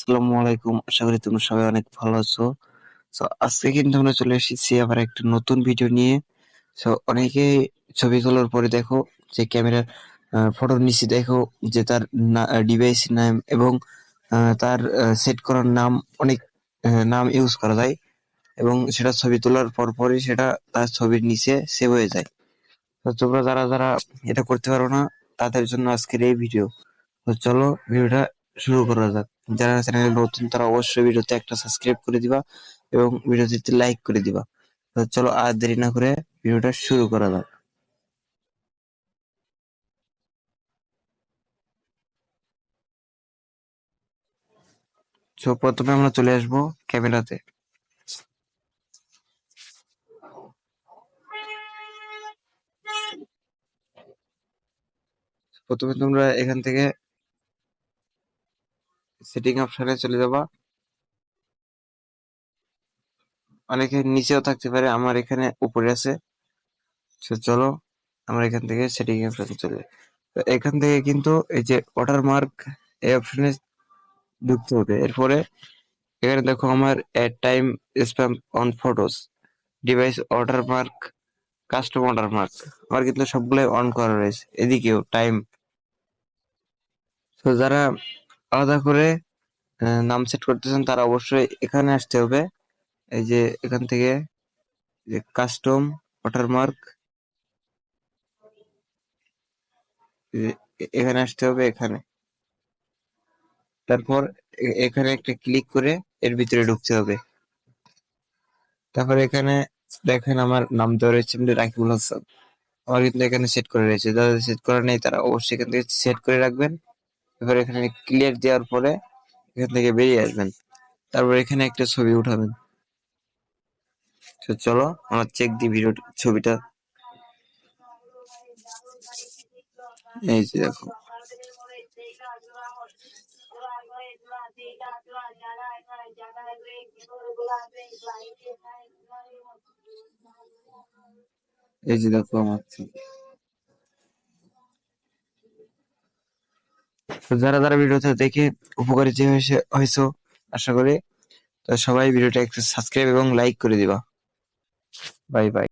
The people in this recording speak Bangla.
আসসালামু আলাইকুম। আশা করি তোমরা সবাই অনেক ভালো আছো। আজকে কিন্তু আমরা চলে এসেছি আবার একটা নতুন ভিডিও নিয়ে। অনেকেই ছবি তোলার পরে দেখো যে ক্যামেরার ফটোর নিচে দেখো যে তার ডিভাইস নাম এবং তার সেট করার নাম অনেক নাম ইউজ করা যায় এবং সেটা ছবি তোলার পরপরই সেটা তার ছবির নিচে সেভ হয়ে যায়। তো তোমরা যারা যারা এটা করতে পারো না তাদের জন্য আজকের এই ভিডিও। তো চলো ভিডিওটা শুরু করা যাক। যারা চ্যানেলে নতুন তারা অবশ্যই ভিডিওতে একটা সাবস্ক্রাইব করে দিবা এবং ভিডিওতে লাইক করে দিবা। তো চলো আর দেরি না করে ভিডিওটা শুরু করা যাক। প্রথমে আমরা চলে আসবো ক্যামেরাতে। প্রথমে তোমরা এখান থেকে সেটিং অপশনে চলে যাবা। অনেকের নিচেও থাকতে পারে, আমার এখানে উপরে আছে। চলো আমরা এখান থেকে সেটিং অপশনে চলে যাই। তো এখান থেকে কিন্তু এই যে ওয়াটারমার্ক এই অপশনে ঢুকতে হবে। এরপরে এখানে দেখো আমার এট time spam on photos, device watermark, custom watermark, আমার কিন্তু সবগুলাই অন করা রয়েছে। এদিকেও টাইম। তো যারা আলাদা করে নাম সেট করতেছেন তারা অবশ্যই এখানে আসতে হবে। এই যে এখান থেকে যে কাস্টম ওয়াটারমার্ক, এখানে আসতে হবে এখানে। তারপর এখানে একটা ক্লিক করে এর ভিতরে ঢুকতে হবে। তারপর এখানে দেখেন আমার নাম দেওয়া রয়েছে রাকিবুল হাসান। আমার কিন্তু এখানে সেট করে রয়েছে। যাদের সেট করা নেই তারা অবশ্যই এখান থেকে সেট করে রাখবেন। এবার এখানে ক্লিয়ার দেওয়ার পরে এখান থেকে বেরিয়ে আসবেন। তারপর এখানে একটা ছবি উঠাবেন। তো চলো আমরা চেক দিই ভিডিও ছবিটা। এই যে দেখো, এই যে দেখো আমার ছবি। তো যারা যারা ভিডিওটা দেখে উপকারিত হয়েছে আশা করি, তো সবাই ভিডিওটা একটু সাবস্ক্রাইব এবং লাইক করে দিবা। Bye bye.